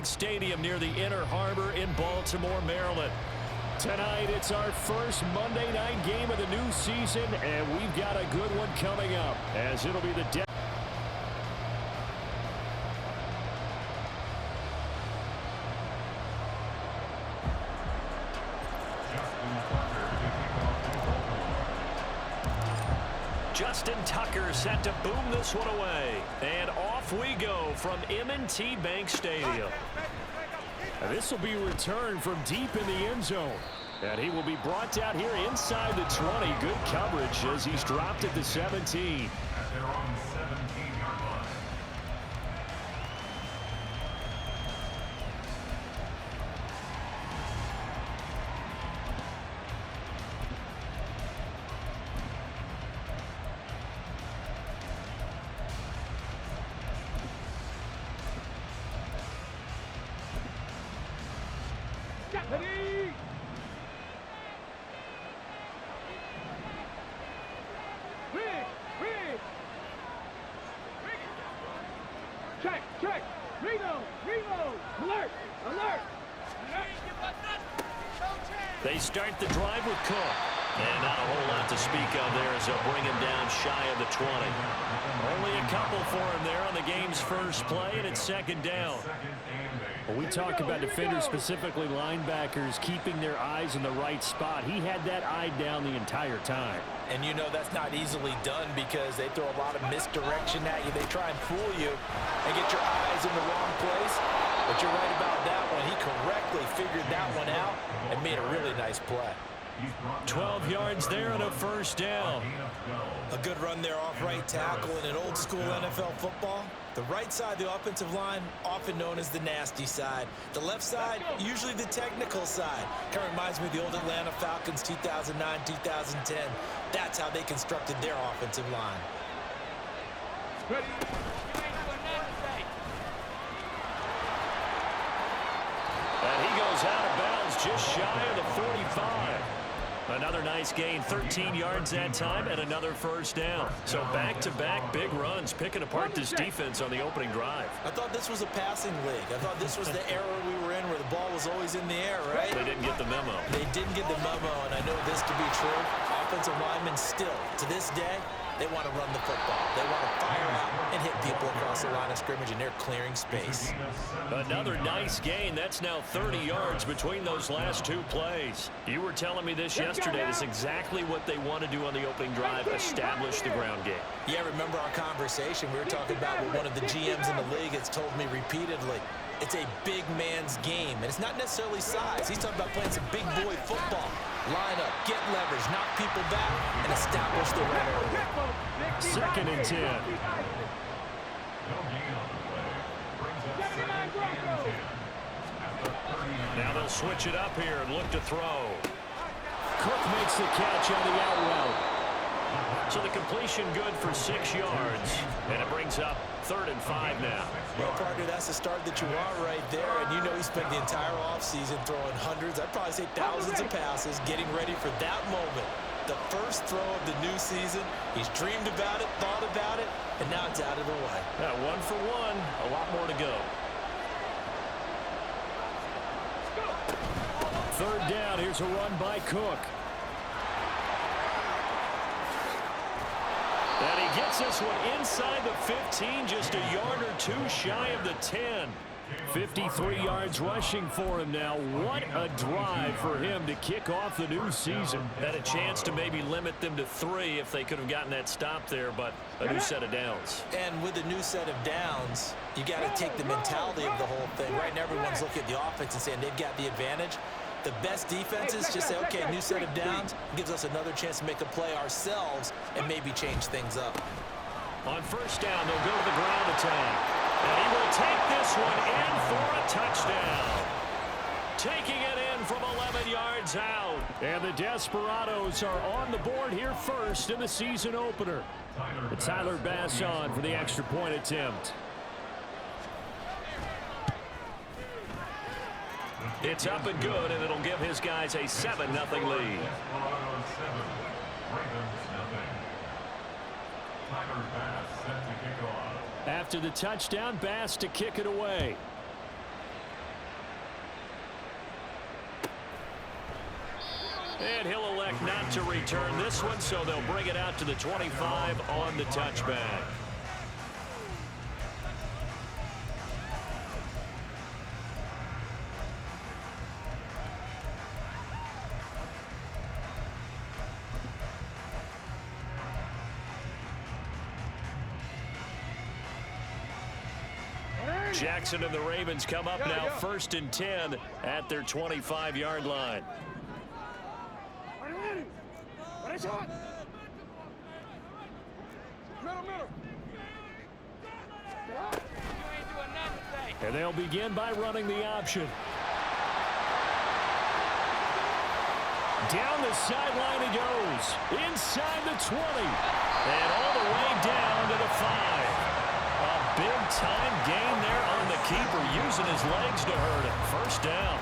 Stadium near the Inner Harbor in Baltimore, Maryland. Tonight, it's our first Monday night game of the new season, and we've got a good one coming up, as it'll be the Justin Tucker set to boom this one away. And off we go from M&T Bank Stadium. This will be returned from deep in the end zone. And he will be brought down here inside the 20. Good coverage as he's dropped at the 17. Check! Reno! Alert! They start the drive with Cook. And not a whole lot to speak of there as they'll bring him down shy of the 20. Only a couple for him there on the game's first play, and it's second down. Well, we talk about defenders, specifically linebackers, keeping their eyes in the right spot. He had that eye down the entire time. And you know that's not easily done because they throw a lot of misdirection at you. They try and fool you and get your eyes in the wrong place. But you're right about that one. He correctly figured that one out and made a really nice play. 12 yards there and a first down. A good run there off right tackle in an old school NFL football. The right side of the offensive line, often known as the nasty side. The left side, usually the technical side. Kind of reminds me of the old Atlanta Falcons 2009, 2010. That's how they constructed their offensive line. Ready? And he goes out of bounds just shy of the 45. Another nice gain, 13 yards that time, and another first down. So back-to-back big runs, picking apart this defense on the opening drive. I thought this was a passing league. I thought this was the era we were in where the ball was always in the air, right? They didn't get the memo. They didn't get the memo, and I know this to be true. Offensive linemen still, to this day, they want to run the football. They want to fire out and hit people across the line of scrimmage, and they're clearing space. Another nice gain. That's now 30 yards between those last two plays. You were telling me this yesterday. That's exactly what they want to do on the opening drive, establish the ground game. Yeah, remember our conversation? We were talking about what one of the GMs in the league has told me repeatedly. It's a big man's game, and it's not necessarily size. He's talking about playing some big boy football. Line up, get leverage, knock people back, and establish the run early. 2nd and 10. Now they'll switch it up here and look to throw. Cook makes the catch on the out route. So the completion good for 6 yards. And it brings up 3rd and 5 now. Well, partner, that's the start that you want right there. And you know he spent the entire offseason throwing hundreds, I'd probably say thousands of passes, getting ready for that moment. The first throw of the new season. He's dreamed about it, thought about it, and now it's out of the way. Yeah, 1 for 1, a lot more to go. 3rd down, here's a run by Cook. And he gets this one inside the 15, just a yard or two shy of the 10. 53 yards rushing for him now. What a drive for him to kick off the new season. Had a chance to maybe limit them to 3 if they could have gotten that stop there, but a new set of downs. And with a new set of downs, you got to take the mentality of the whole thing. Right now, everyone's looking at the offense and saying they've got the advantage. The best defenses just say, okay, new set of downs gives us another chance to make a play ourselves and maybe change things up. On first down, they'll go to the ground attack. And he will take this one in for a touchdown. Taking it in from 11 yards out. And the Desperados are on the board here first in the season opener. Tyler Bass on for the extra point attempt. It's up and good, and it'll give his guys a 7-0 lead. After the touchdown, Bass to kick it away. And he'll elect not to return this one, so they'll bring it out to the 25 on the touchback. Jackson and the Ravens come up now 1st and 10 at their 25-yard line. And they'll begin by running the option. Down the sideline he goes. Inside the 20. And all the way down to the 5. A big-time gain there on the keeper, using his legs to hurt him. First down.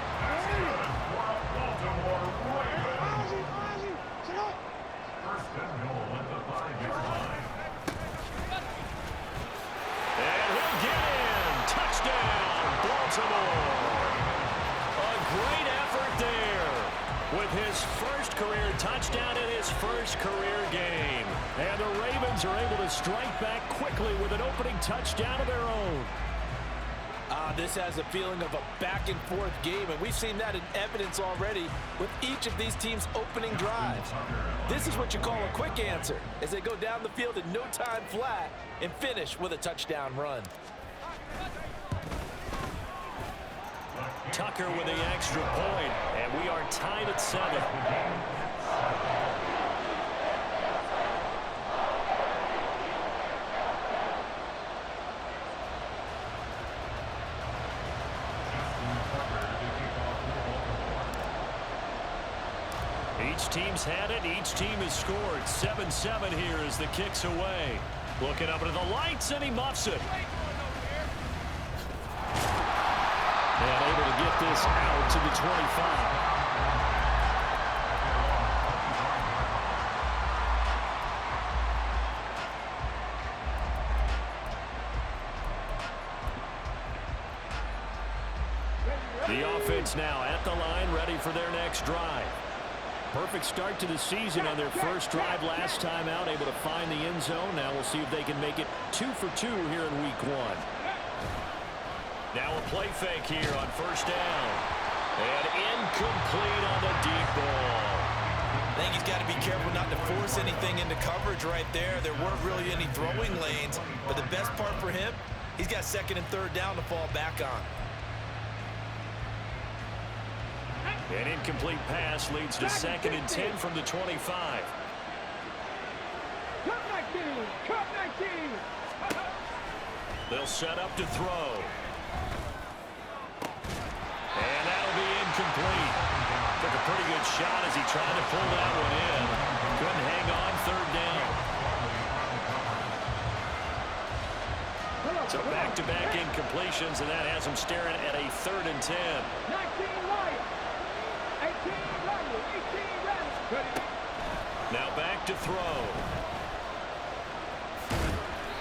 And he'll get in. Touchdown, Baltimore. A great effort there with his first career touchdown in his first career game. And the Ravens are able to strike back quickly with an opening touchdown of their own. This has a feeling of a back-and-forth game, and we've seen that in evidence already with each of these teams' opening drives. This is what you call a quick answer, as they go down the field in no time flat and finish with a touchdown run. Tucker with the extra point, and we are tied at 7. Each team's had it. Each team has scored. 7-7 here as the kick's away. Looking up into the lights, and he muffs it. And able to get this out to the 25. The offense now at the line, ready for their next drive. Perfect start to the season on their first drive last time out, able to find the end zone. Now we'll see if they can make it 2 for 2 here in week 1. Now a play fake here on first down. And incomplete on the deep ball. I think he's got to be careful not to force anything into coverage right there. There weren't really any throwing lanes, but the best part for him, he's got 2nd and 3rd down to fall back on. An incomplete pass leads to 2nd and 10 from the 25. Cut 19! Cut 19! They'll set up to throw. And that'll be incomplete. Took a pretty good shot as he tried to pull that one in. Couldn't hang on 3rd down. So back-to-back incompletions, and that has him staring at a 3rd and 10. 19 Lions! 18 Rebels! 18 Rebels! Now back to throw.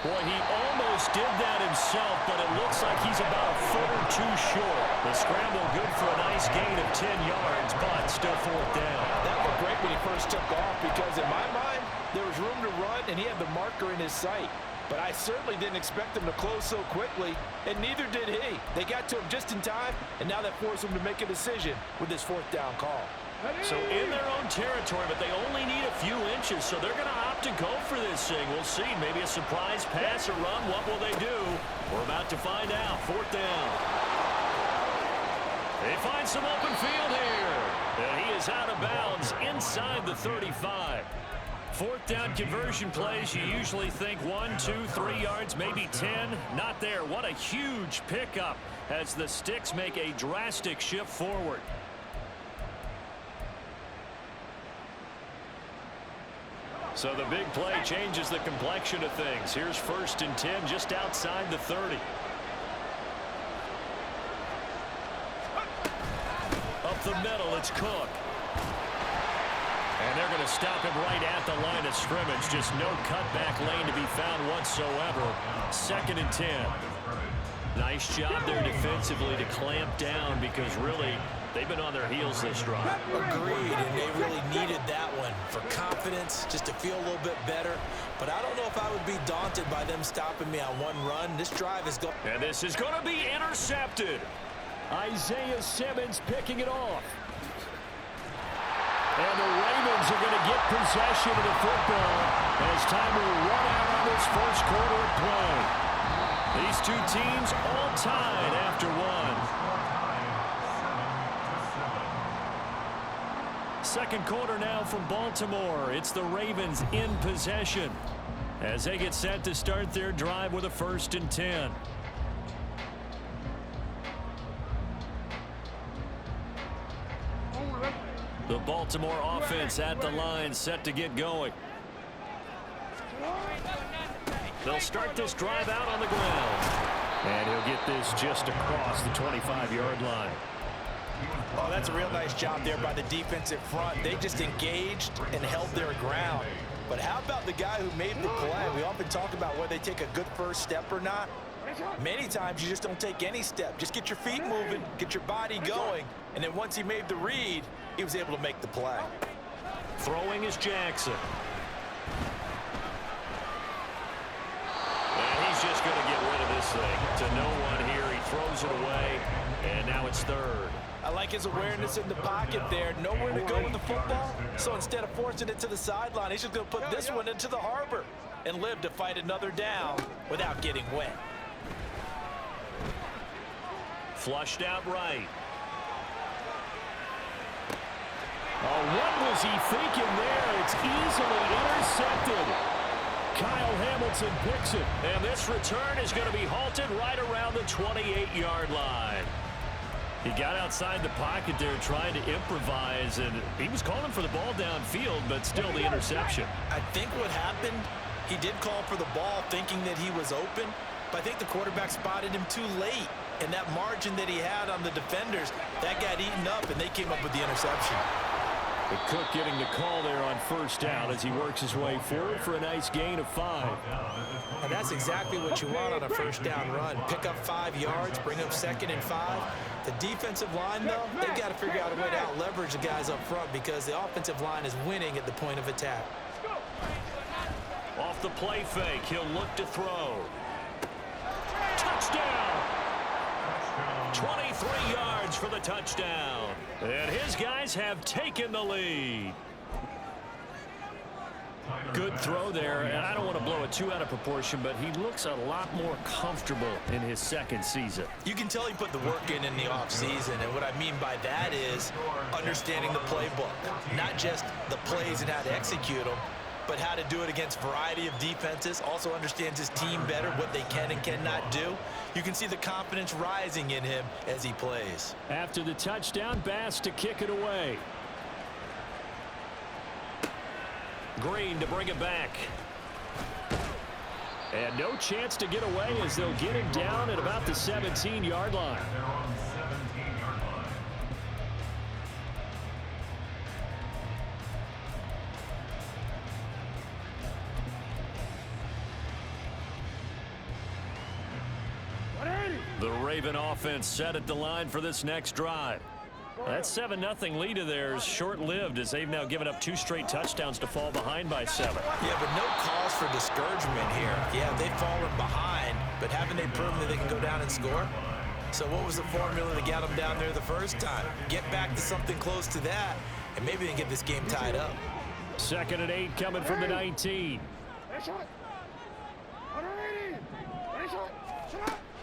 Boy, he almost did that himself, but it looks like he's about a foot or 2 short. The scramble good for a nice gain of 10 yards, but still 4th down. That looked great when he first took off, because in my mind, there was room to run, and he had the marker in his sight. But I certainly didn't expect him to close so quickly, and neither did he. They got to him just in time, and now that forced him to make a decision with this 4th down call. So in their own territory, but they only need a few inches, so they're going to opt to go for this thing. We'll see. Maybe a surprise pass or run. What will they do? We're about to find out. 4th down. They find some open field here. And he is out of bounds inside the 35. 4th down conversion plays, you usually think 1, 2, 3 yards, maybe 10. Not there. What a huge pickup as the Sticks make a drastic shift forward. So the big play changes the complexion of things. Here's 1st and 10 just outside the 30. Up the middle, it's Cook. And they're going to stop him right at the line of scrimmage. Just no cutback lane to be found whatsoever. 2nd and 10. Now Nice job there defensively to clamp down because really they've been on their heels this drive. Agreed, and they really needed that one for confidence, just to feel a little bit better. But I don't know if I would be daunted by them stopping me on one run. This drive is going. And this is going to be intercepted. Isaiah Simmons picking it off. And the Ravens are going to get possession of the football as time will run out on this first quarter of play. These two teams all tied after one. Second quarter now from Baltimore. It's the Ravens in possession as they get set to start their drive with a 1st and 10. The Baltimore offense at the line, set to get going. They'll start this drive out on the ground. And he'll get this just across the 25-yard line. Oh, that's a real nice job there by the defensive front. They just engaged and held their ground. But how about the guy who made the play? We often talk about whether they take a good first step or not. Many times you just don't take any step. Just get your feet moving, get your body going, and then once he made the read, he was able to make the play. Throwing is Jackson. And he's just going to get rid of this thing to no one here. He throws it away, and now it's 3rd. I like his awareness in the pocket there. Nowhere to go with the football. So instead of forcing it to the sideline, he's just going to put this one into the harbor and live to fight another down without getting wet. Flushed out right. Oh, what was he thinking there? It's easily intercepted. Kyle Hamilton picks it. And this return is going to be halted right around the 28-yard line. He got outside the pocket there trying to improvise, and he was calling for the ball downfield, but still the interception. I think what happened, he did call for the ball thinking that he was open, but I think the quarterback spotted him too late. And that margin that he had on the defenders, that got eaten up, and they came up with the interception. But Cook getting the call there on 1st down as he works his way forward for a nice gain of 5. And that's exactly what you want on a 1st down run. Pick up 5 yards, bring up 2nd and 5. The defensive line, though, they've got to figure out a way to out-leverage the guys up front because the offensive line is winning at the point of attack. Off the play fake, he'll look to throw. Touchdown! 23 yards for the touchdown. And his guys have taken the lead. Good throw there, and I don't want to blow it too out of proportion, but he looks a lot more comfortable in his 2nd season. You can tell he put the work in the offseason, and what I mean by that is understanding the playbook. Not just the plays and how to execute them, but how to do it against a variety of defenses. Also understands his team better, what they can and cannot do. You can see the confidence rising in him as he plays. After the touchdown, Bass to kick it away. Green to bring it back. And no chance to get away as they'll get him down at about the 17-yard line. The Raven offense set at the line for this next drive. That 7-0 lead of theirs short-lived as they've now given up 2 straight touchdowns to fall behind by 7. Yeah, but no cause for discouragement here. Yeah, they've fallen behind, but haven't they proven that they can go down and score? So what was the formula that got them down there the first time? Get back to something close to that, and maybe they can get this game tied up. 2nd and 8 coming from the 19.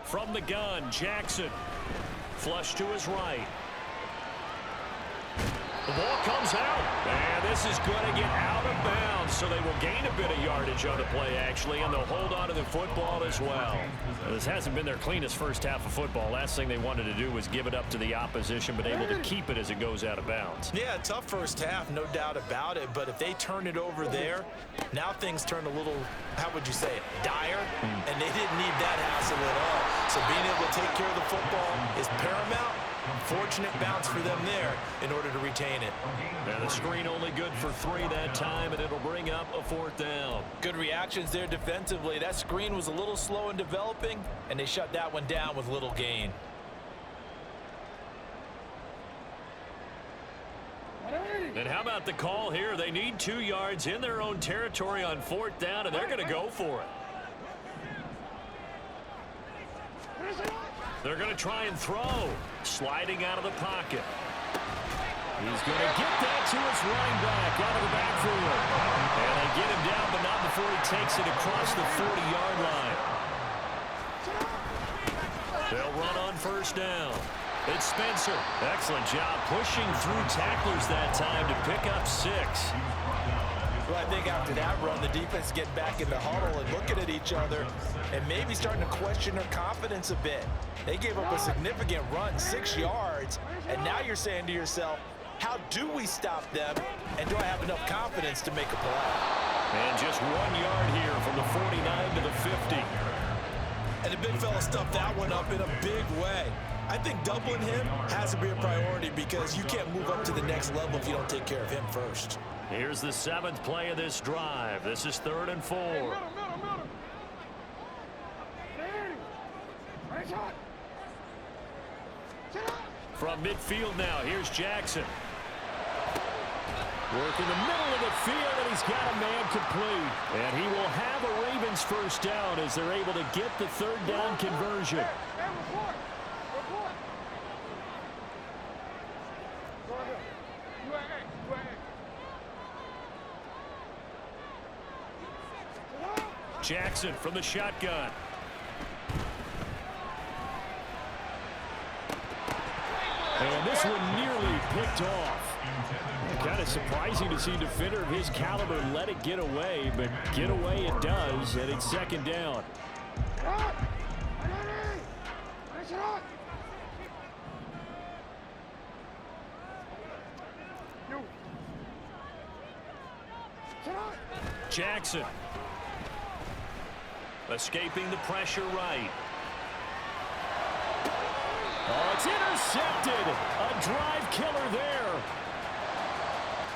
From the gun, Jackson. Flush to his right. The ball comes out, and this is going to get out of bounds, so they will gain a bit of yardage on the play, actually, and they'll hold on to the football as well. This hasn't been their cleanest first half of football. Last thing they wanted to do was give it up to the opposition, but able to keep it as it goes out of bounds. Yeah, tough first half, no doubt about it, but if they turn it over there, now things turn a little, how would you say it, dire, and they didn't need that hassle at all. So being able to take care of the football is paramount. Fortunate bounce for them there in order to retain it. And the screen only good for 3 that time, and it'll bring up a 4th down. Good reactions there defensively. That screen was a little slow in developing, and they shut that one down with little gain. And how about the call here? They need 2 yards in their own territory on 4th down, and they're going to go for it. They're going to try and throw. Sliding out of the pocket. He's going to get that to his running back out of the backfield. And they get him down, but not before he takes it across the 40-yard line. They'll run on 1st down. It's Spencer. Excellent job pushing through tacklers that time to pick up 6. Well, I think after that run, the defense getting back in the huddle and looking at each other and maybe starting to question their confidence a bit. They gave up a significant run, 6 yards, and now you're saying to yourself, how do we stop them, and do I have enough confidence to make a play? And just 1 yard here from the 49 to the 50. And the big fella stuffed that one up in a big way. I think doubling him has to be a priority because you can't move up to the next level if you don't take care of him first. Here's the 7th play of this drive. This is 3rd and 4. From midfield now, here's Jackson. Working the middle of the field, and he's got a man complete. And he will have a Ravens 1st down as they're able to get the 3rd down conversion. Jackson from the shotgun. And this one nearly picked off. Kind of surprising to see a defender of his caliber let it get away, but get away it does, and it's 2nd down. Jackson. Escaping the pressure right. Oh, it's intercepted. A drive killer there.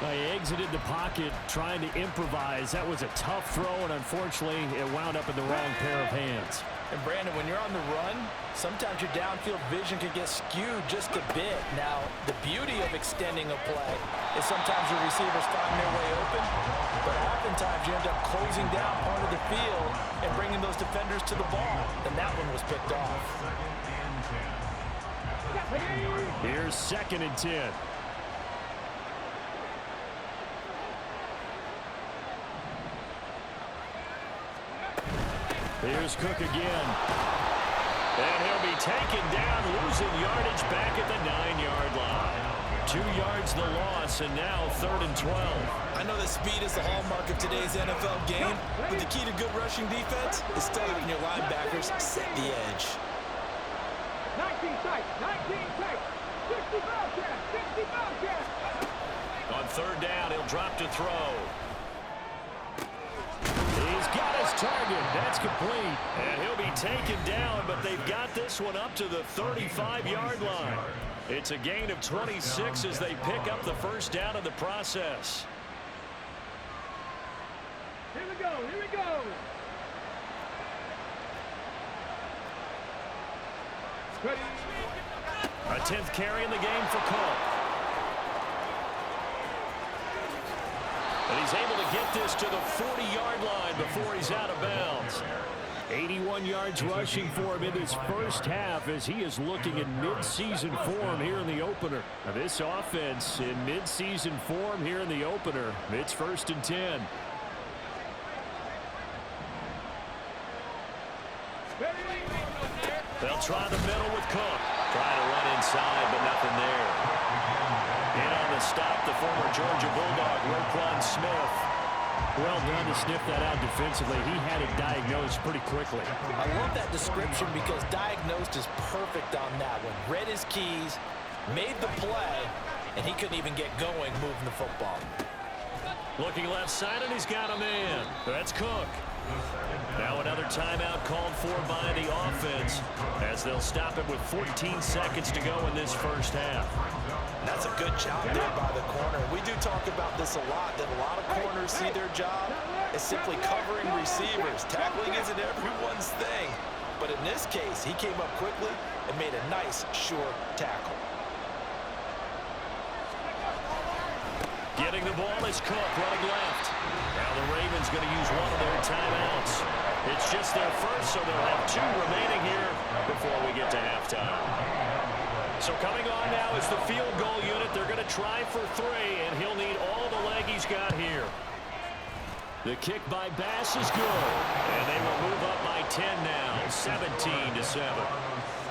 They exited the pocket trying to improvise. That was a tough throw, and unfortunately, it wound up in the wrong pair of hands. And Brandon, when you're on the run, sometimes your downfield vision can get skewed just a bit. Now, the beauty of extending a play is sometimes your receivers find their way open, but oftentimes you end up closing down part of the field and bringing those defenders to the ball. And that one was picked off. Here's 2nd and 10. Here's Cook again. And he'll be taken down, losing yardage back at the 9-yard line. 2 yards the loss, and now 3rd and 12. I know that speed is the hallmark of today's NFL game, but the key to good rushing defense is still having your linebackers set the edge. 19 tight, 19 tight, 60 Bobcats, 60 Bobcats. On 3rd down, he'll drop to throw. He's got his target. That's complete. And he'll be taken down, but they've got this one up to the 35-yard line. It's a gain of 26 as they pick up the 1st down in the process. Here we go, here we go. A 10th carry in the game for Cook. And he's able to get this to the 40-yard line before he's out of bounds. 81 yards rushing for him in his 1st half as he is looking in mid-season form here in the opener. Now this offense in mid-season form here in the opener. It's 1st and 10. They'll try the middle with Cook. Try to run inside, but nothing there. In on the stop, the former Georgia Bulldog, Roquan Smith. Well done to sniff that out defensively. He had it diagnosed pretty quickly. I love that description because diagnosed is perfect on that one. Read his keys, made the play, and he couldn't even get going moving the football. Looking left side, and he's got a man. That's Cook. Now another timeout called for by the offense as they'll stop it with 14 seconds to go in this first half. That's a good job there by the corner. We do talk about this a lot, that a lot of corners see their job as simply covering receivers. Tackling isn't everyone's thing. But in this case, he came up quickly and made a nice, sure tackle. Getting the ball is Cook running left. Now the Ravens going to use one of their timeouts. It's just their first, so they'll have 2 remaining here before we get to halftime. So coming on now is the field goal unit. They're going to try for 3, and he'll need all the leg he's got here. The kick by Bass is good, and they will move up by 10 now, 17-7.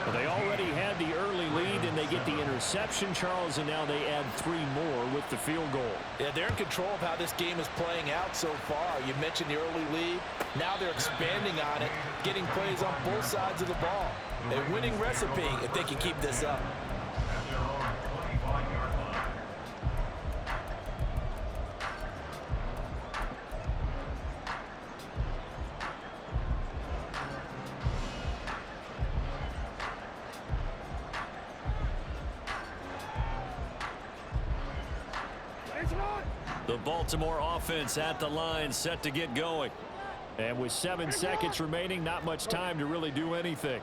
Well, they already had the early lead, and they get the interception, Charles, and now they add 3 more with the field goal. Yeah, they're in control of how this game is playing out so far. You mentioned the early lead. Now they're expanding on it, getting plays on both sides of the ball. A winning recipe if they can keep this up. The Baltimore offense at the line, set to get going. And with 7 seconds remaining, not much time to really do anything.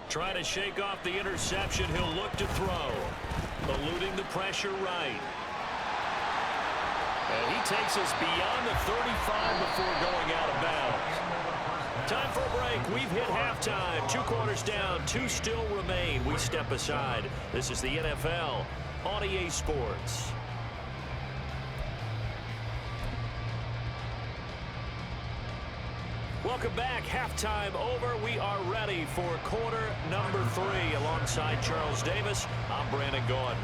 Trying to shake off the interception. He'll look to throw. Eluding the pressure right. And he takes us beyond the 35 before going out of bounds. Time for a break. We've hit halftime. 2 quarters down. 2 still remain. We step aside. This is the NFL on EA Sports. Welcome back. Halftime over. We are ready for quarter number 3 alongside Charles Davis. I'm Brandon Gaudin.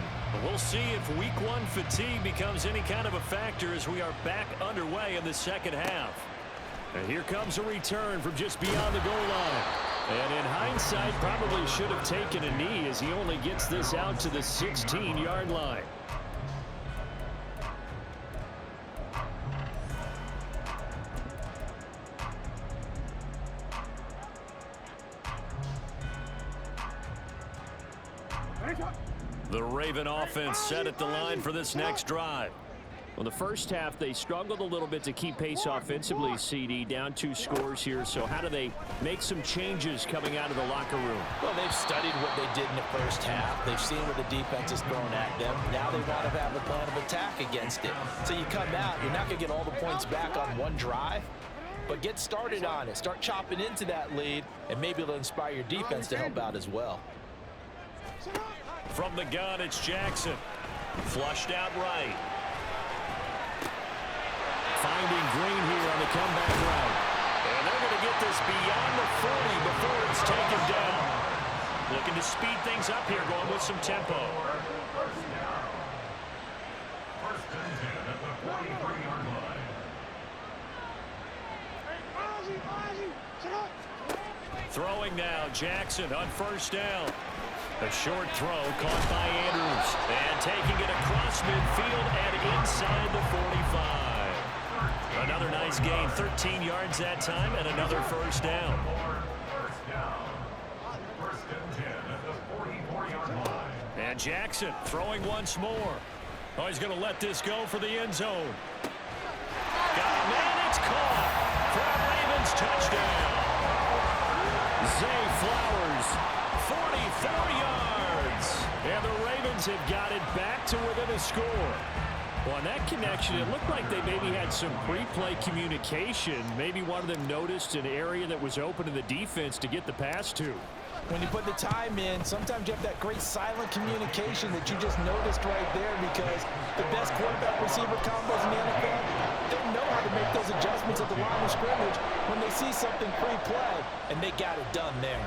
We'll see if week 1 fatigue becomes any kind of a factor as we are back underway in the second half. And here comes a return from just beyond the goal line. And in hindsight, probably should have taken a knee as he only gets this out to the 16-yard line. The Raven offense set at the line for this next drive. Well, the first half, they struggled a little bit to keep pace offensively, CD, down 2 scores here. So how do they make some changes coming out of the locker room? Well, they've studied what they did in the first half. They've seen what the defense is throwing at them. Now they want to have a plan of attack against it. So you come out, you're not going to get all the points back on one drive, but get started on it. Start chopping into that lead, and maybe it'll inspire your defense to help out as well. From the gun, it's Jackson. Flushed out right. Finding Green here on the comeback route. And they're going to get this beyond the 40 before it's taken down. Looking to speed things up here, going with some tempo. Throwing now, Jackson on first down. A short throw caught by Andrews. And taking it across midfield and inside the 45. Another nice gain, 13 yards that time, and another first down. And Jackson throwing once more. Oh, he's going to let this go for the end zone. Got it, man, it's caught for a Ravens touchdown. Zay Flowers, 44 yards. And the Ravens have got it back to within a score. Well, on that connection, it looked like they maybe had some pre-play communication. Maybe one of them noticed an area that was open in the defense to get the pass to. When you put the time in, sometimes you have that great silent communication that you just noticed right there, because the best quarterback-receiver combos in the NFL, they know how to make those adjustments at the line of scrimmage when they see something pre-play, and they got it done there.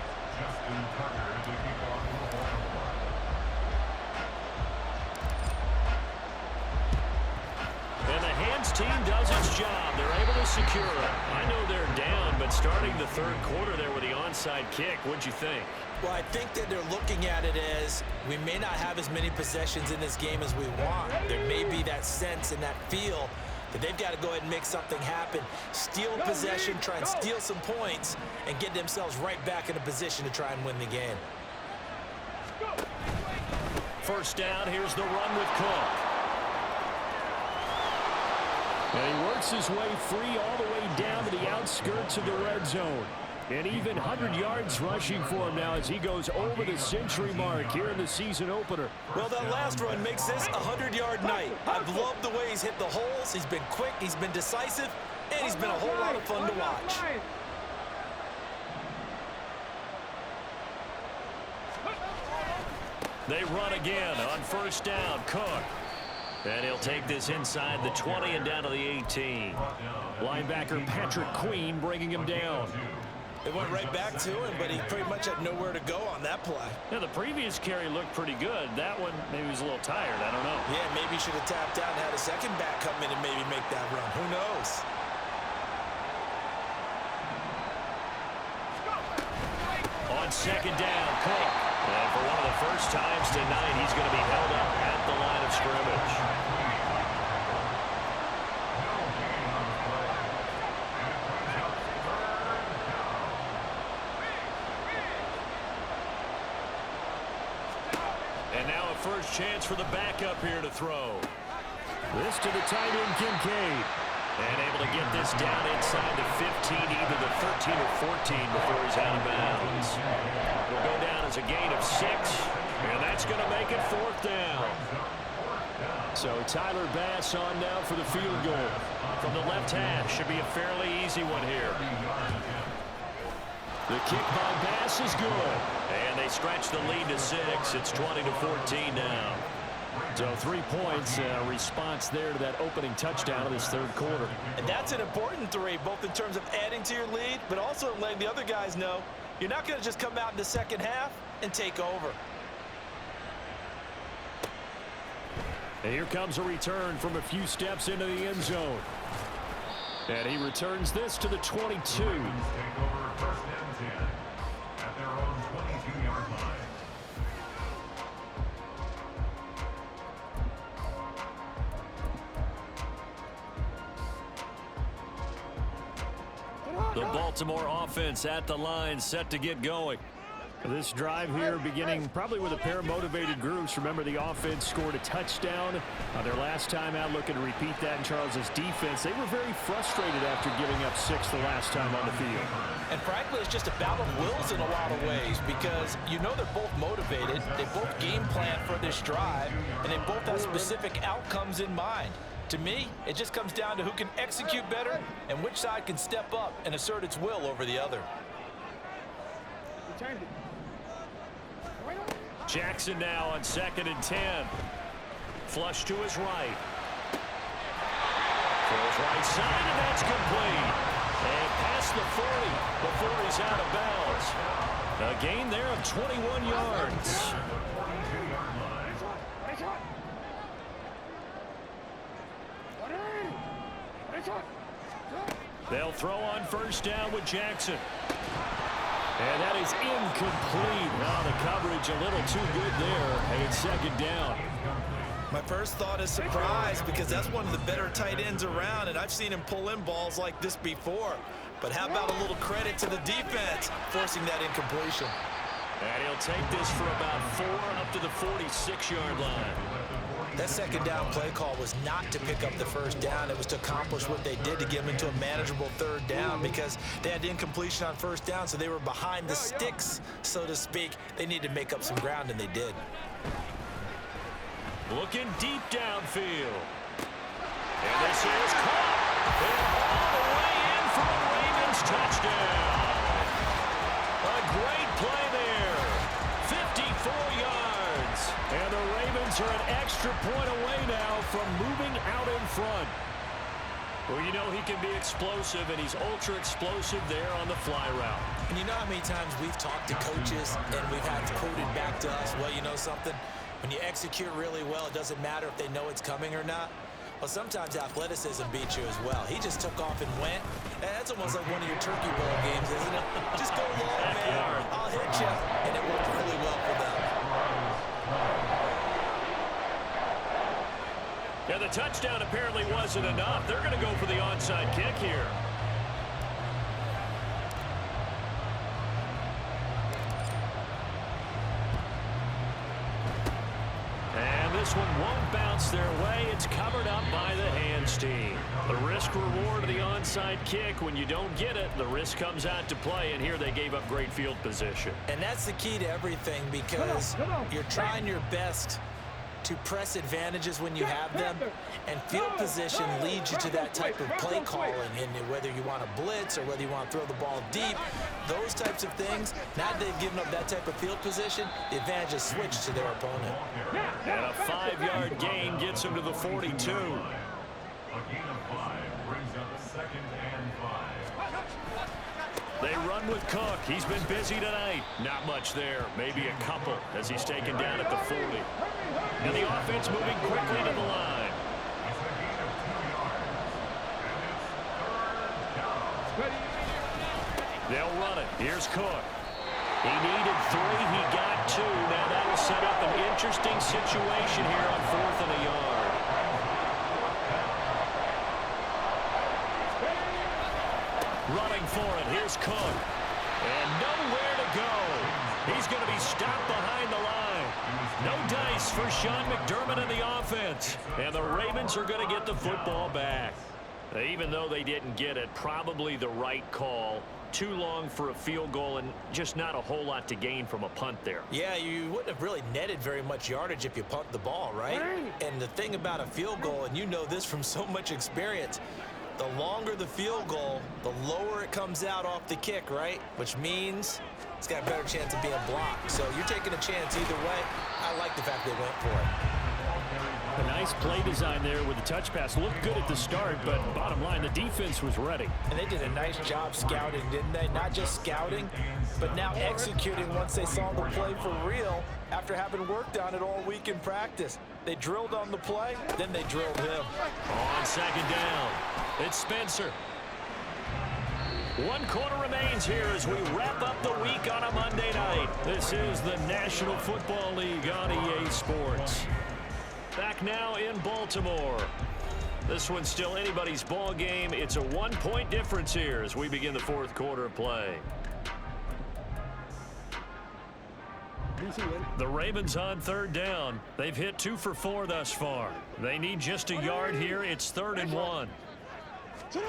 And the hands team does its job. They're able to secure it. I know they're down, but starting the third quarter there with the onside kick, what'd you think? Well, I think that they're looking at it as we may not have as many possessions in this game as we want. There may be that sense and that feel But they've got to go ahead and make something happen. Steal possession, try and steal some points, and get themselves right back in a position to try and win the game. First down, here's the run with Cook. And he works his way free all the way down to the outskirts of the red zone. And even 100 yards rushing for him now as he goes over the century mark here in the season opener. Well, that last run makes this a 100-yard night. I've loved the way he's hit the holes. He's been quick, he's been decisive, and he's been a whole lot of fun to watch. They run again on first down. Cook. And he'll take this inside the 20 and down to the 18. Linebacker Patrick Queen bringing him down. They went right back to him, but he pretty much had nowhere to go on that play. Yeah, the previous carry looked pretty good. That one, maybe he was a little tired. I don't know. Yeah, maybe he should have tapped out and had a second back come in and maybe make that run. Who knows? On second down, Cook. And for one of the first times tonight, he's going to be held up at the line of scrimmage. And now a first chance for the backup here to throw. This to the tight end, Kincaid. And able to get this down inside the 15, either the 13 or 14 before he's out of bounds. It'll go down as a gain of 6, and that's going to make it fourth down. So Tyler Bass on now for the field goal. From the left hash, should be a fairly easy one here. The kick by Bass is good. And they stretch the lead to 6. It's 20-14 now. So 3 points, response there to that opening touchdown of this third quarter. And that's an important 3, both in terms of adding to your lead, but also letting the other guys know you're not going to just come out in the second half and take over. And here comes a return from a few steps into the end zone. And he returns this to the 22. The Baltimore offense at the line, set to get going. This drive here beginning probably with a pair of motivated groups. Remember, the offense scored a touchdown on their last time out, looking to repeat that in Charles's defense. They were very frustrated after giving up 6 the last time on the field. And frankly, it's just a battle of wills in a lot of ways because you know they're both motivated, they both game plan for this drive, and they both have specific outcomes in mind. To me, it just comes down to who can execute better and which side can step up and assert its will over the other. Jackson now on 2nd and 10. Flush to his right. Throws right side, and that's complete. And past the 40 before he's out of bounds. A gain there of 21 yards. They'll throw on first down with Jackson. And that is incomplete. Now the coverage a little too good there. And it's second down. My first thought is surprise because that's one of the better tight ends around, and I've seen him pull in balls like this before. But how about a little credit to the defense forcing that incompletion? And he'll take this for about 4 up to the 46-yard line. That second down play call was not to pick up the first down. It was to accomplish what they did to get them into a manageable third down because they had incompletion on first down, so they were behind the sticks, so to speak. They needed to make up some ground, and they did. Looking deep downfield. And this is caught. And all the way in for a Ravens touchdown. A great play there. 54 yards. And the Ravens are an extra point away now from moving out in front. Well, you know he can be explosive, and he's ultra explosive there on the fly route. And you know how many times we've talked to coaches and we've had quoted back to us, well, you know something? When you execute really well, it doesn't matter if they know it's coming or not. Well, sometimes athleticism beats you as well. He just took off and went. That's almost like one of your turkey bowl games, isn't it? Just go long, man. I'll hit you. And it worked really well for them. And the touchdown apparently wasn't enough. They're going to go for the onside kick here. And this one won't bounce their way. It's covered up by the hands team. The risk reward of the onside kick, when you don't get it, the risk comes out to play, and here they gave up great field position. And that's the key to everything, because you're trying your best to press advantages when you have them, and field position leads you to that type of play calling. And whether you want to blitz or whether you want to throw the ball deep, those types of things, now that they've given up that type of field position, the advantage is switched to their opponent. And a 5-yard gain gets them to the 42. A gain of 5 brings up 2nd and 5. They run with Cook. He's been busy tonight. Not much there. Maybe a couple as he's taken down at the 40. And the offense moving quickly to the line. It's a gain of 2 yards. And it's 3rd down. They'll run it. Here's Cook. He needed 3. He got 2. Now that'll set up an interesting situation here on 4th and a yard. Running for it. Here's Cook. And nowhere to go. He's going to be stopped behind the line. No dice for Sean McDermott in the offense. And the Ravens are going to get the football back. Even though they didn't get it, probably the right call. Too long for a field goal and just not a whole lot to gain from a punt there. Yeah, you wouldn't have really netted very much yardage if you punt the ball, right? And the thing about a field goal, and you know this from so much experience, the longer the field goal, the lower it comes out off the kick, right? Which means it's got a better chance of being blocked. So you're taking a chance either way. I like the fact they went for it. A nice play design there with the touch pass. Looked good at the start, but bottom line, the defense was ready. And they did a nice job scouting, didn't they? Not just scouting, but now executing once they saw the play for real after having worked on it all week in practice. They drilled on the play, then they drilled him. On 2nd down, it's Spencer. 1 quarter remains here as we wrap up the week on a Monday night. This is the National Football League on EA Sports. Back now in Baltimore. This one's still anybody's ball game. It's a 1-point difference here as we begin the 4th quarter of play. The Ravens on 3rd down. They've hit 2 for 4 thus far. They need just a yard here. It's 3rd and 1. They'll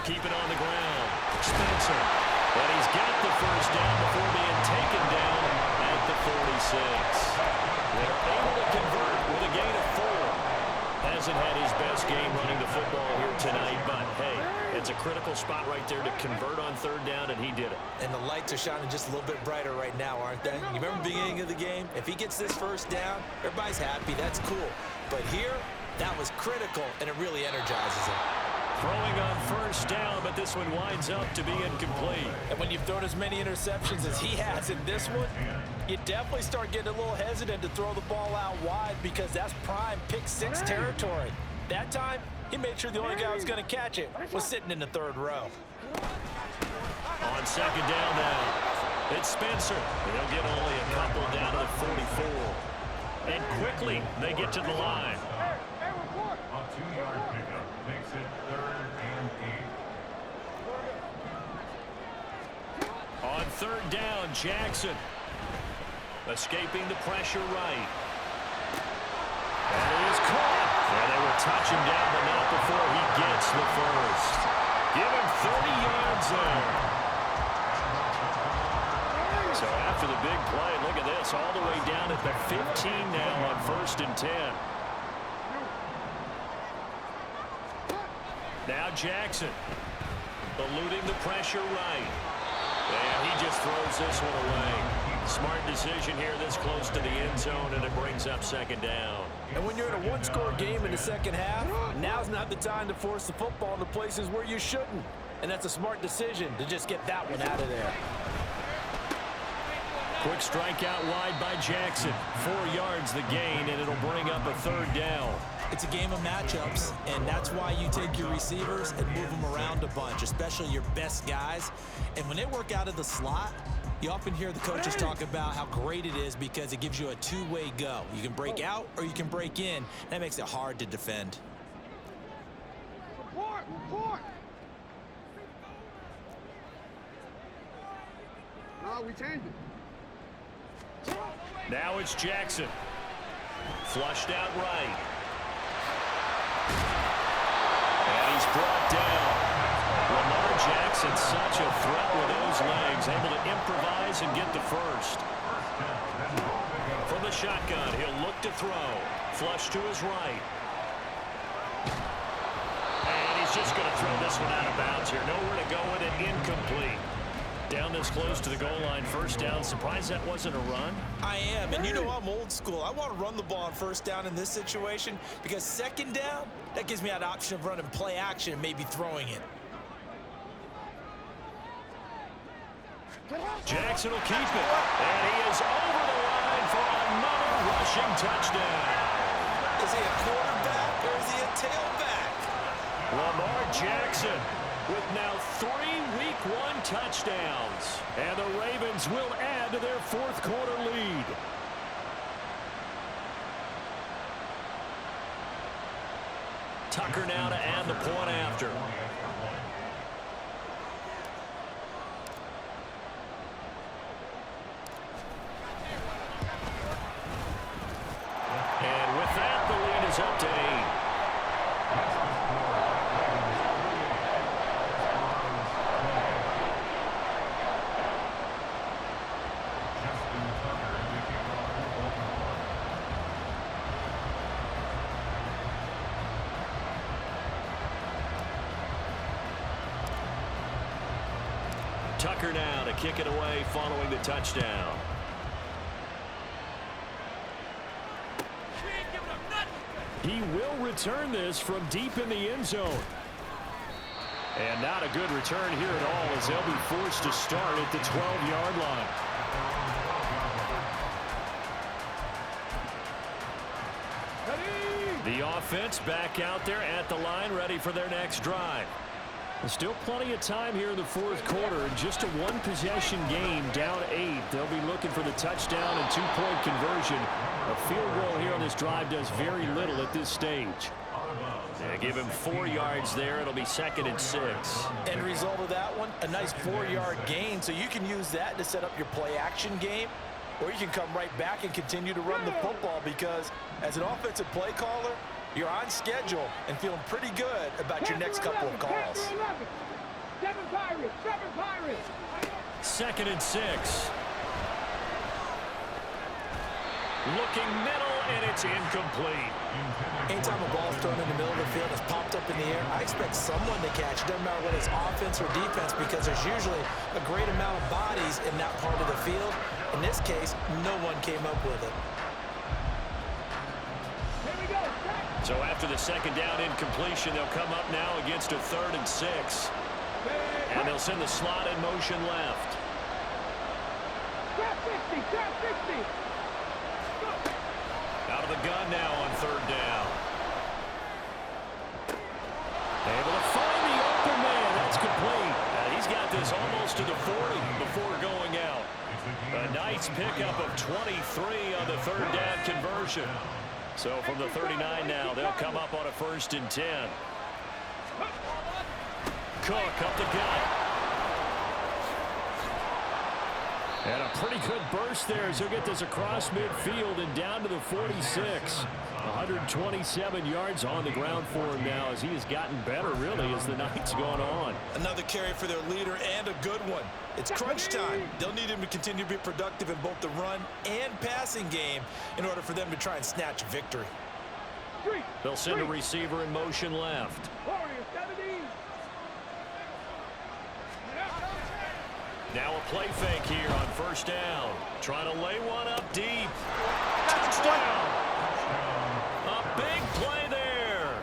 keep it on the ground. Spencer. But he's got the 1st down before being taken down at the 46. They're able to convert with a gain of 4. Hasn't had his best game running the football here tonight, but hey, it's a critical spot right there to convert on 3rd down, and he did it. And the lights are shining just a little bit brighter right now, aren't they? You remember the beginning of the game? If he gets this 1st down, everybody's happy. That's cool. But here, that was critical, and it really energizes him. Throwing on 1st down, but this one winds up to be incomplete. And when you've thrown as many interceptions as he has in this one, you definitely start getting a little hesitant to throw the ball out wide because that's prime pick-6 territory. That time, he made sure the only guy who was going to catch it was sitting in the 3rd row. On 2nd down now, it's Spencer. They'll get only a couple down to the 44. And quickly, they get to the line. A 2-yard pickup makes it 3rd and 8. On 3rd down, Jackson. Escaping the pressure right. And it is caught. And they will touch him down, but not before he gets the 1st. Give him 30 yards there. So after the big play, look at this, all the way down at the 15 now on 1st and 10. Now Jackson, eluding the pressure right. And he just throws this one away. Smart decision here this close to the end zone, and it brings up 2nd down. And when you're in a 1-score game in the 2nd half, now's not the time to force the football into places where you shouldn't. And that's a smart decision to just get that one out of there. Quick strike out wide by Jackson. 4 yards the gain, and it'll bring up a 3rd down. It's a game of matchups, and that's why you take your receivers and move them around a bunch, especially your best guys. And when they work out of the slot, You often hear the coaches talk about how great it is because it gives you a two-way go. You can break out or you can break in. That makes it hard to defend. Report, report. No, we changed it. Now it's Jackson. Flushed out right. And he's brought down. Lamar Jackson, such a threat with those legs, able to improvise and get the first. From the shotgun, he'll look to throw. Flush to his right. And he's just going to throw this one out of bounds here. Nowhere to go with it. Incomplete. Down this close to the goal line, first down. Surprised that wasn't a run? I am, and you know I'm old school. I want to run the ball on first down in this situation because second down, that gives me that option of running play action and maybe throwing it. Jackson will keep it. And he is over the line for another rushing touchdown. Is he a quarterback or is he a tailback? Lamar Jackson with now 3 Week 1 touchdowns. And the Ravens will add to their fourth quarter lead. Tucker now to add the point after. And with that, the lead is up to 8. Tucker now to kick it away following the touchdown. He will return this from deep in the end zone. And not a good return here at all as they'll be forced to start at the 12-yard line. The offense back out there at the line, ready for their next drive. Still plenty of time here in the fourth quarter. Just a one-possession game, down 8. They'll be looking for the touchdown and two-point conversion. A field goal here on this drive does very little at this stage. Yeah, give him 4 yards there. It'll be 2nd and 6. End result of that one, a nice 4-yard gain. So you can use that to set up your play-action game, or you can come right back and continue to run the football because as an offensive play caller, you're on schedule and feeling pretty good about your next couple of calls. 7 Pirates, 7 Pirates. 2nd and 6. Looking middle, and it's incomplete. Anytime a ball is thrown in the middle of the field, it's popped up in the air, I expect someone to catch it. Doesn't matter whether it's offense or defense because there's usually a great amount of bodies in that part of the field. In this case, no one came up with it. So after the second down incompletion, they'll come up now against a 3rd and 6. And they'll send the slot in motion left. Out of the gun now on 3rd down. Able to find the open man. That's complete. He's got this almost to the 40 before going out. A nice pickup of 23 on the 3rd down conversion. So from the 39 now, they'll come up on a 1st and 10. Cook up the gut. And a pretty good burst there as he'll get this across midfield and down to the 46. 127 yards on the ground for him now as he has gotten better, really, as the night's gone on. Another carry for their leader and a good one. It's crunch time. They'll need him to continue to be productive in both the run and passing game in order for them to try and snatch a victory. They'll send a receiver in motion left. Now a play fake here on 1st down. Trying to lay one up deep. Touchdown! A big play there.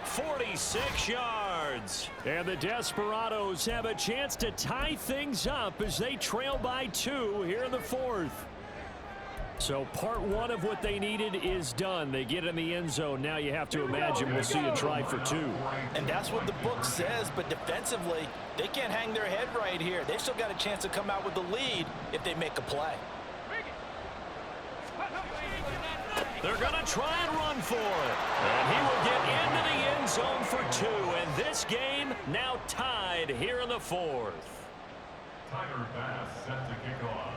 46 yards. And the Desperados have a chance to tie things up as they trail by 2 here in the 4th. So part one of what they needed is done. They get in the end zone. Now you have to imagine we'll see a try for two. And that's what the book says, but defensively, they can't hang their head right here. They've still got a chance to come out with the lead if they make a play. They're going to try and run for it. And he will get into the end zone for two. And this game now tied here in the fourth. Tyler Bass set to kick off.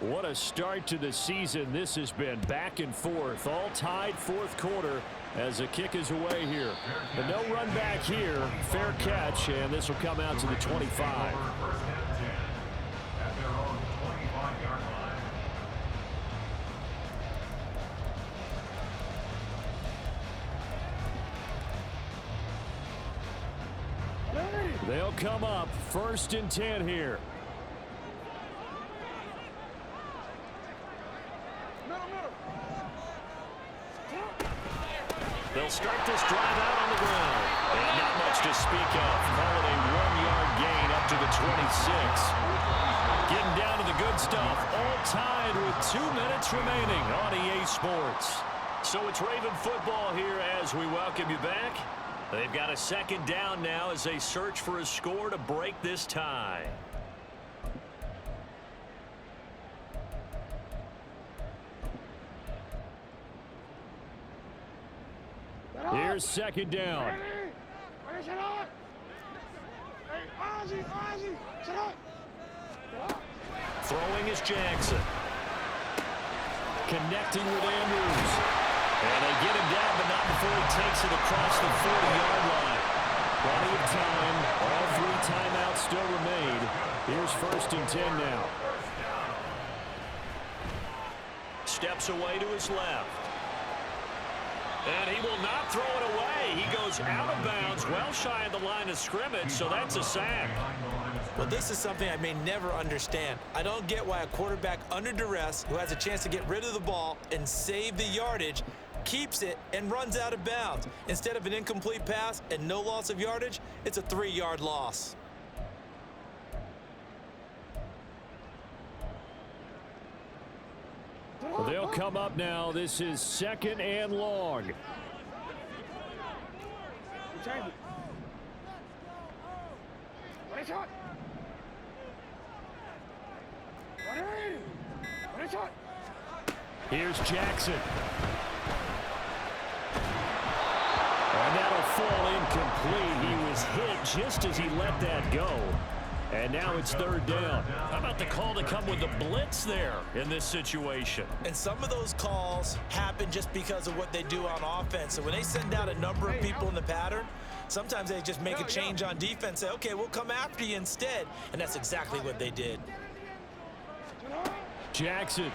What a start to the season this has been. Back and forth, all tied fourth quarter as the kick is away here. But no run back here. Fair catch, and this will come out to the 25. First and 10 at their own 25-yard line. They'll come up first and 10 here. They'll start this drive out on the ground. And not much to speak of. Call it a 1-yard gain up to the 26. Getting down to the good stuff. All tied with 2 minutes remaining on EA Sports. So it's Raven football here as we welcome you back. They've got a second down now as they search for a score to break this tie. Here's second down. Throwing is Jackson. Connecting with Andrews. And they get him down, but not before he takes it across the 40-yard line. Plenty of time. All 3 timeouts still remain. Here's first and 10 now. Steps away to his left. And he will not throw it away. He goes out of bounds, well shy of the line of scrimmage, so that's a sack. Well, this is something I may never understand. I don't get why a quarterback under duress who has a chance to get rid of the ball and save the yardage keeps it and runs out of bounds. Instead of an incomplete pass and no loss of yardage, it's a 3-yard loss. Well, they'll come up now. This is second and long. Here's Jackson. And that'll fall incomplete. He was hit just as he let that go. And now it's third down. How about the call to come with the blitz there in this situation? And some of those calls happen just because of what they do on offense. So when they send out a number of people in the pattern, sometimes they just make a change on defense, say, okay, we'll come after you instead. And that's exactly what they did. Jackson.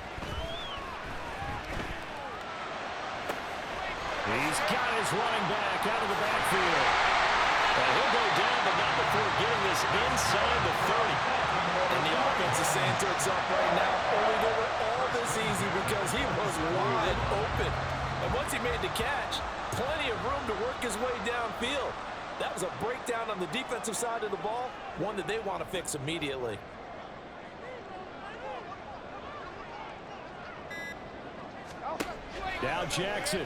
He's got his running back out of the backfield. And he'll go down, but not before getting this inside the 30. And the offense is saying to itself right now, oh, we did all this easy because he was wide open. And once he made the catch, plenty of room to work his way downfield. That was a breakdown on the defensive side of the ball, one that they want to fix immediately. Now Jackson.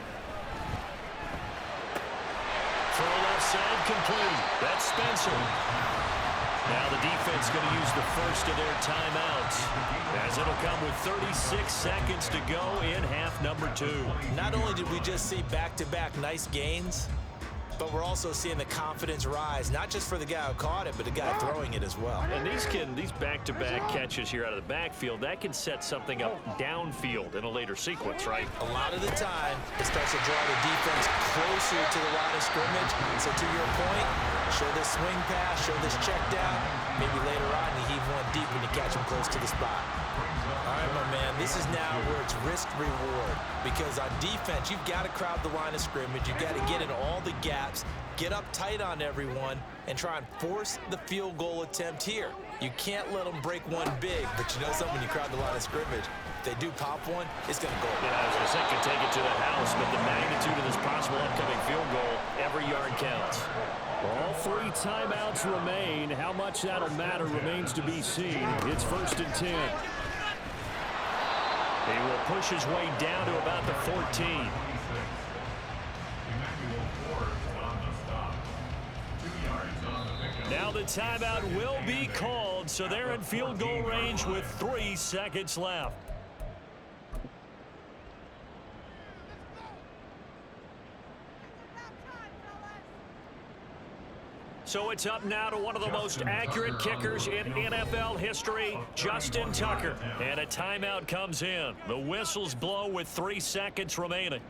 Throw left side complete. That's Spencer. Now the defense going to use the first of their timeouts, as it'll come with 36 seconds to go in half number 2. Not only did we just see back-to-back nice gains, but we're also seeing the confidence rise, not just for the guy who caught it, but the guy throwing it as well. And these back-to-back catches here out of the backfield, that can set something up downfield in a later sequence, right? A lot of the time, it starts to draw the defense closer to the line of scrimmage. So to your point, show this swing pass, show this check down. Maybe later on, you heave one deep when you catch him close to the spot. All right, my man, this is now where it's risk-reward. Because on defense, you've got to crowd the line of scrimmage. You've got to get in all the gaps, get up tight on everyone, and try and force the field goal attempt here. You can't let them break one big, but you know something, when you crowd the line of scrimmage, if they do pop one, it's going to go. Yeah, I was going to say, could take it to the house, but the magnitude of this possible upcoming field goal, every yard counts. All 3 timeouts remain. How much that'll matter remains to be seen. It's first and 10. He will push his way down to about the 14. Emmanuel Ford on the stop. 2 yards on the pickup. Now the timeout will be called, so they're in field goal range with 3 seconds left. So it's up now to one of the most accurate kickers in NFL history, Justin Tucker. And a timeout comes in. The whistles blow with 3 seconds remaining.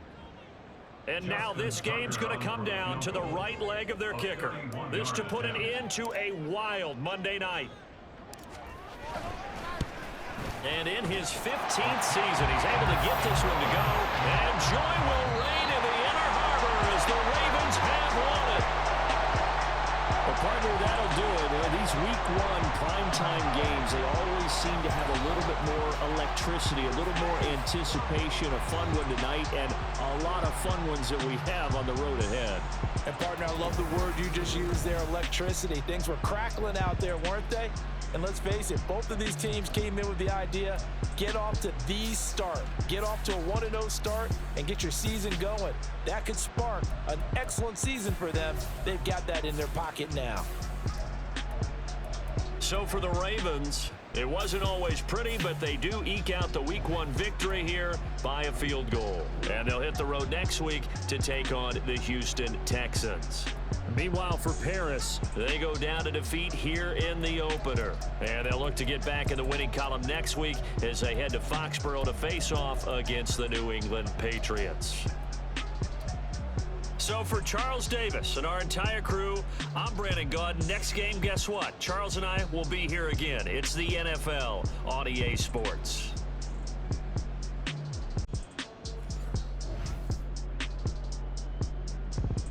And now this game's going to come down to the right leg of their kicker. This to put an end to a wild Monday night. And in his 15th season, he's able to get this one to go. And joy will reign in the Inner Harbor as the Ravens have won it. Well, partner, that'll do it. These Week 1 primetime games, they always seem to have a little bit more electricity, a little more anticipation, a fun one tonight, and a lot of fun ones that we have on the road ahead. And, partner, I love the word you just used there, electricity. Things were crackling out there, weren't they? And let's face it, both of these teams came in with the idea, get off to the start. Get off to a 1-0 start and get your season going. That could spark an excellent season for them. They've got that in their pocket now. So for the Ravens, it wasn't always pretty, but they do eke out the Week 1 victory here by a field goal. And they'll hit the road next week to take on the Houston Texans. Meanwhile, for Paris, they go down to defeat here in the opener. And they'll look to get back in the winning column next week as they head to Foxborough to face off against the New England Patriots. So for Charles Davis and our entire crew, I'm Brandon Gaudin. Next game, guess what? Charles and I will be here again. It's the NFL on EA Sports.